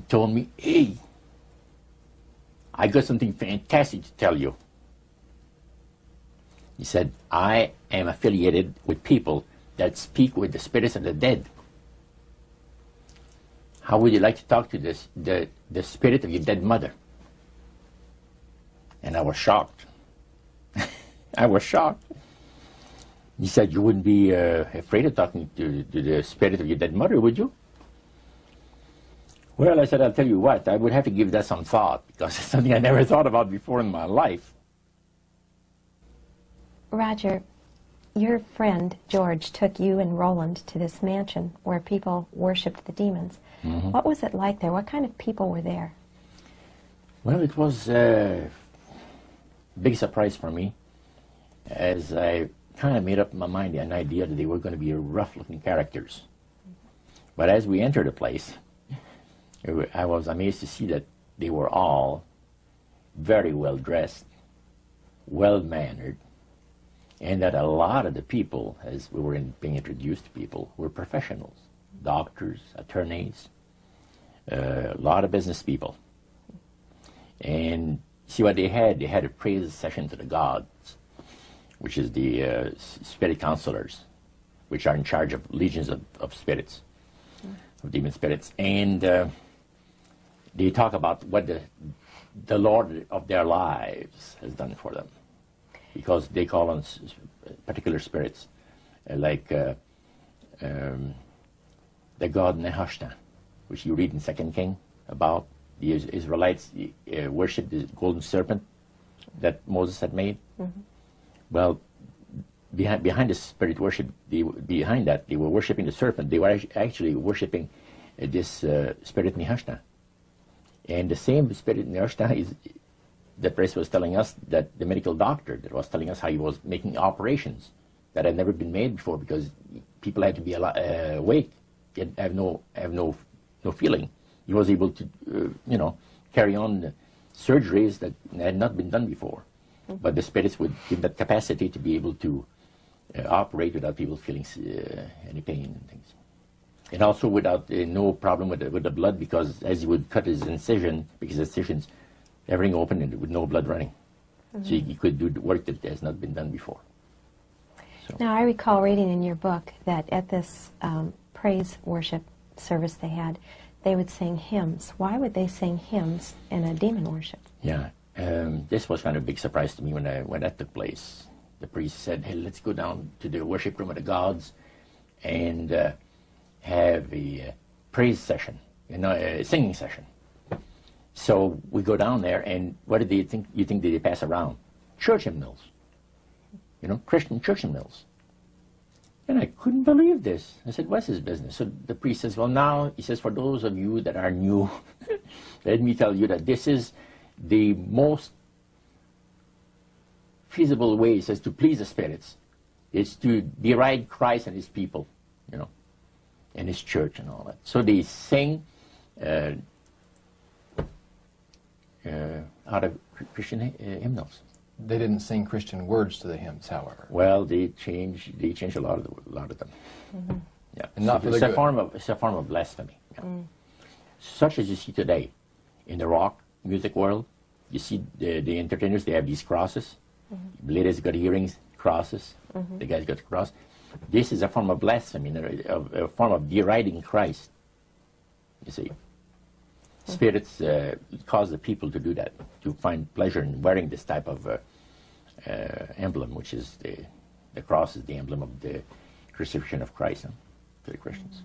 told me, hey, I got something fantastic to tell you. He said, I am affiliated with people that speak with the spirits of the dead. How would you like to talk to the spirit of your dead mother? And I was shocked. I was shocked. He said, you wouldn't be afraid of talking to the spirit of your dead mother, would you? Well, I said, I'll tell you what, I would have to give that some thought, because it's something I never thought about before in my life. Roger, your friend George took you and Roland to this mansion where people worshipped the demons. Mm-hmm. What was it like there? What kind of people were there? Well, it was a big surprise for me, as I kind of made up in my mind an idea that they were going to be rough-looking characters. But as we entered the place, I was amazed to see that they were all very well-dressed, well-mannered, and that a lot of the people, as we were being introduced to people, were professionals, doctors, attorneys, a lot of business people. And see what they had a praise session to the gods, which is the spirit counselors, which are in charge of legions of spirits, of demon spirits. And they talk about what the Lord of their lives has done for them, because they call on particular spirits, like the god Nehushtan, which you read in 2 King about. The Israelites worshipped the golden serpent that Moses had made. Mm-hmm. Well, behind the spirit worship, behind that, they were worshipping the serpent. They were actually worshipping this spirit Nehushtan. And the same spirit Nehushtan is, the priest was telling us, that the medical doctor that was telling us how he was making operations that had never been made before, because people had to be awake, have no feeling. He was able to, carry on surgeries that had not been done before. Mm-hmm. But the spirits would give that capacity to be able to operate without people feeling any pain and things. And also without no problem with the blood, because as he would cut his incision, because incisions, everything open and with no blood running. Mm-hmm. So he could do the work that has not been done before. So. Now, I recall reading in your book that at this praise worship service they had, they would sing hymns. Why would they sing hymns in a demon worship? Yeah, this was kind of a big surprise to me when that took place. The priest said, hey, let's go down to the worship room of the gods and have a praise session, a singing session. So we go down there, and what did you think they pass around? Church hymnals, Christian church hymnals. And I couldn't believe this. I said, what's his business? So the priest says, well, now, he says, for those of you that are new, let me tell you that this is the most feasible way, he says, to please the spirits. It's to deride Christ and his people, and his church and all that. So they sing out of Christian hymnals. They didn't sing Christian words to the hymns, however. Well, they changed a lot of them. Mm-hmm. Yeah, and not for the good. It's a form of blasphemy. Yeah. Mm. Such as you see today in the rock music world. You see the entertainers; they have these crosses. Mm-hmm. Ladies got earrings, crosses. Mm-hmm. The guys got the cross. This is a form of blasphemy, a form of deriding Christ. You see. Spirits cause the people to do that, to find pleasure in wearing this type of emblem, which is the cross is the emblem of the crucifixion of Christ to the Christians.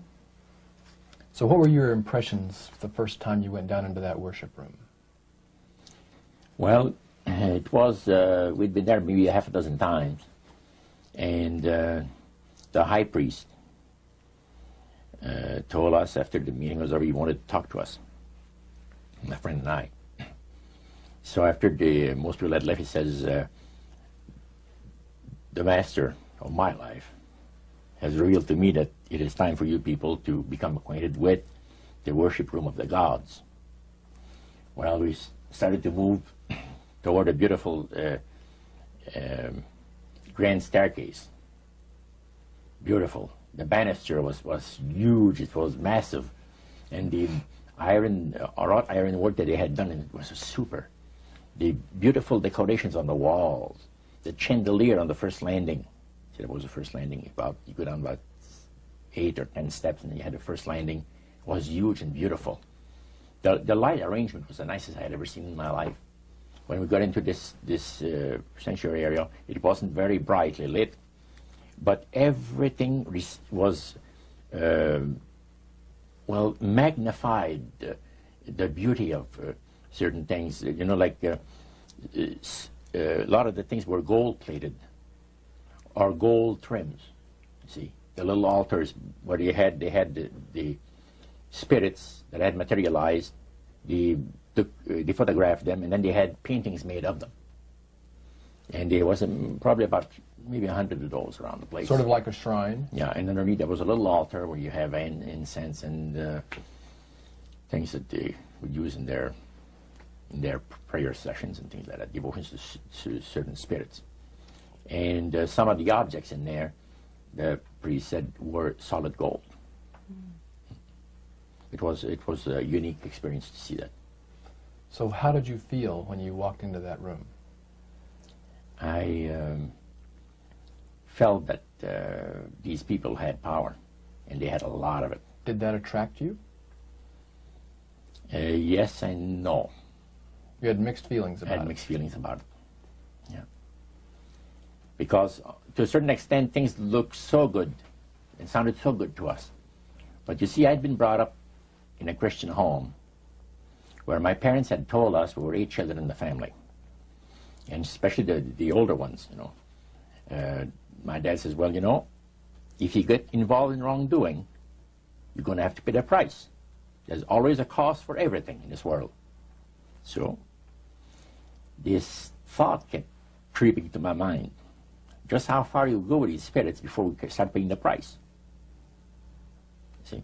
So what were your impressions the first time you went down into that worship room? Well, it was, we'd been there maybe half a dozen times, and the high priest told us after the meeting was over he wanted to talk to us, my friend and I. So after most people had left, he says, the master of my life has revealed to me that it is time for you people to become acquainted with the worship room of the gods. Well, we started to move toward a beautiful grand staircase. Beautiful. The banister was huge, it was massive, and the iron, wrought iron work that they had done, and it was super. The beautiful decorations on the walls, the chandelier on the first landing. See, that was the first landing. You go down about 8 or 10 steps, and you had the first landing. It was huge and beautiful. The light arrangement was the nicest I had ever seen in my life. When we got into this sanctuary area, it wasn't very brightly lit, but everything was, well, magnified the beauty of certain things. You know, like a lot of the things were gold-plated or gold trims. You see, the little altars where they had the spirits that had materialized, they photographed them, and then they had paintings made of them. And there was probably about maybe 100 of those around the place. Sort of like a shrine? Yeah, and underneath there was a little altar where you have incense and things that they would use in their prayer sessions and things like that, devotions to certain spirits. And some of the objects in there, the priest said, were solid gold. It was a unique experience to see that. So how did you feel when you walked into that room? I felt that these people had power, and they had a lot of it. Did that attract you? Yes and no. You had mixed feelings about it? I had mixed feelings about it, yeah. Because to a certain extent, things looked so good and sounded so good to us. But you see, I'd been brought up in a Christian home where my parents had told us we were 8 children in the family, and especially the older ones, you know. My dad says, well, you know, if you get involved in wrongdoing, you're going to have to pay the price. There's always a cost for everything in this world. So this thought kept creeping to my mind. Just how far you go with these spirits before we start paying the price. See?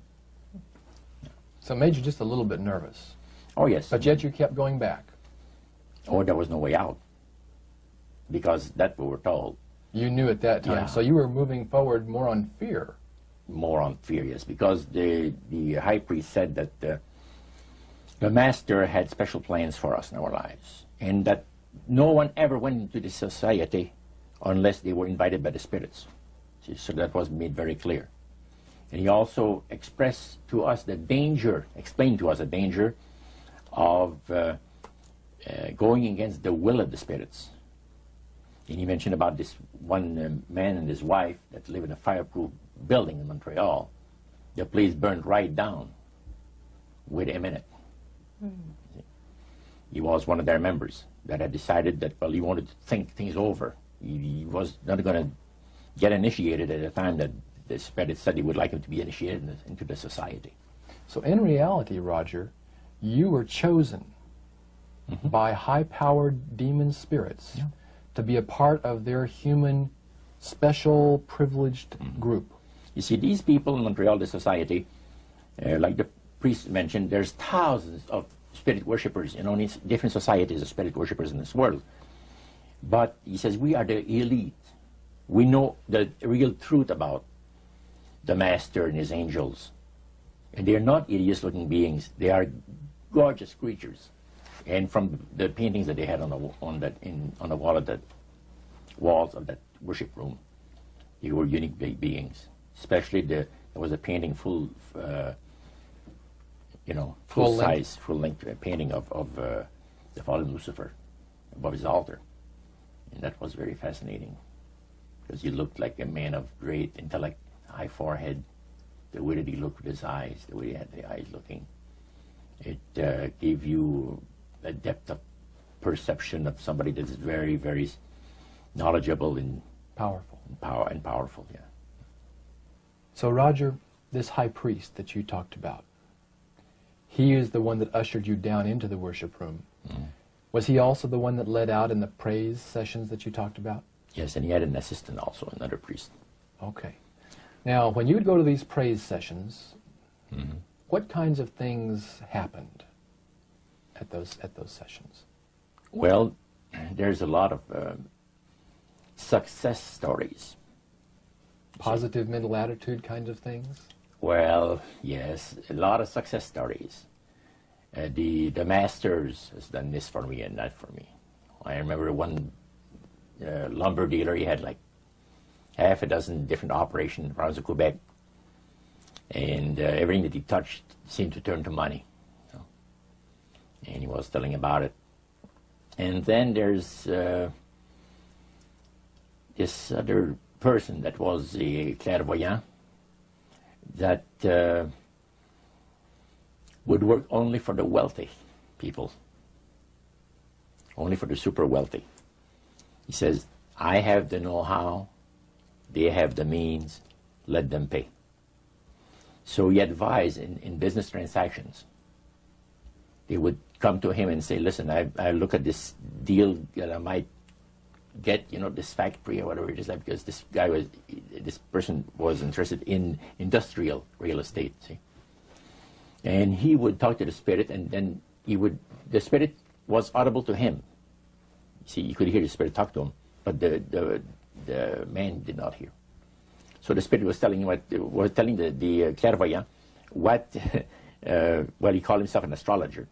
So it made you just a little bit nervous. Oh, yes. But yet you kept going back. Oh, there was no way out. Because that's what we're told. You knew at that time. Yeah. So you were moving forward more on fear. More on fear, yes. Because the high priest said that the master had special plans for us in our lives. And that no one ever went into this society unless they were invited by the spirits. See, so that was made very clear. And he also expressed to us the danger, explained to us the danger of going against the will of the spirits. And he mentioned about this one man and his wife that live in a fireproof building in Montreal. The place burned right down within a minute. He was one of their members that had decided that, well, he wanted to think things over. He was not going to get initiated at a time that the spirit said he would like him to be initiated into the society. So in reality, Roger, you were chosen by high-powered demon spirits to be a part of their human, special, privileged group. You see, these people in Montreal, the society, like the priest mentioned, there's thousands of spirit worshippers in only different societies of spirit worshippers in this world. But he says, we are the elite. We know the real truth about the Master and his angels. And they are not hideous-looking beings. They are gorgeous creatures. And from the paintings that they had on the wall of the walls of that worship room, they were unique beings. Especially there was a painting full size, full-length painting of the fallen Lucifer above his altar. And that was very fascinating, because he looked like a man of great intellect, high forehead, the way that he looked with his eyes, the way he had the eyes looking. It gave you a depth of perception of somebody that is very, very knowledgeable and powerful. Powerful, yeah. So Roger, this high priest that you talked about, he is the one that ushered you down into the worship room. Was he also the one that led out in the praise sessions that you talked about? Yes, and he had an assistant also, another priest. Okay. Now, when you would go to these praise sessions, what kinds of things happened at those sessions? Well, there's a lot of success stories. Positive mental attitude kinds of things? Well, yes, a lot of success stories. The masters has done this for me and that for me. I remember one lumber dealer, he had like half a dozen different operations around Quebec, and everything that he touched seemed to turn to money. You know? And he was telling about it. And then there's this other person that was a clairvoyant that would work only for the wealthy people, only for the super wealthy. He says, I have the know-how, they have the means, let them pay. So he advised in business transactions. They would come to him and say, listen, I look at this deal that I might get, you know, this factory or whatever it is, like, because this person was interested in industrial real estate, see. And he would talk to the spirit, and then the spirit was audible to him. See, you could hear the spirit talk to him, but the man did not hear. So the spirit was telling the clairvoyant what, well, he called himself an astrologer,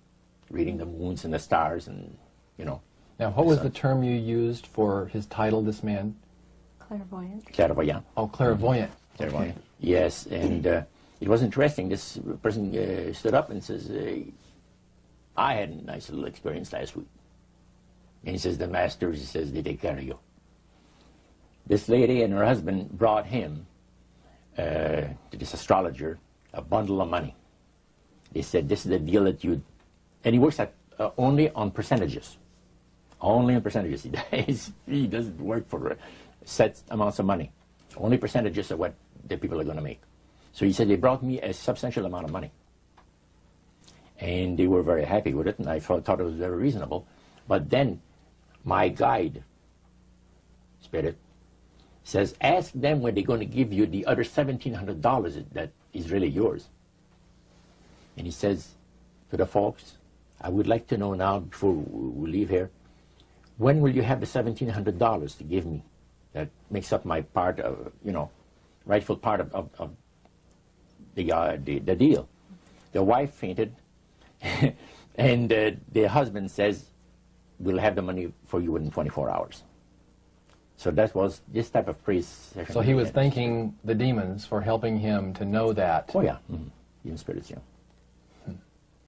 reading the moons and the stars, and, you know. Now, what was the term you used for his title, this man? Clairvoyant. Clairvoyant. Oh, clairvoyant. Clairvoyant. Okay. Yes, and it was interesting. This person stood up and says, I had a nice little experience last week. And he says, the masters, he says, they take care of you. This lady and her husband brought him, to this astrologer, a bundle of money. They said, this is the deal that you... And he works at only on percentages. Only on percentages. He doesn't work for set amounts of money. Only percentages of what the people are going to make. So he said, they brought me a substantial amount of money. And they were very happy with it, and I thought it was very reasonable. But then my guide, spirit, says, ask them when they're going to give you the other $1,700 that is really yours. And he says to the folks, I would like to know now, before we leave here, when will you have the $1,700 to give me? That makes up my part of, you know, rightful part of the deal. The wife fainted, and the husband says, we'll have the money for you in 24 hours. So that was this type of priest. So he was thanking the demons for helping him to know that. Oh, yeah. Mm-hmm. Even spirits, yeah.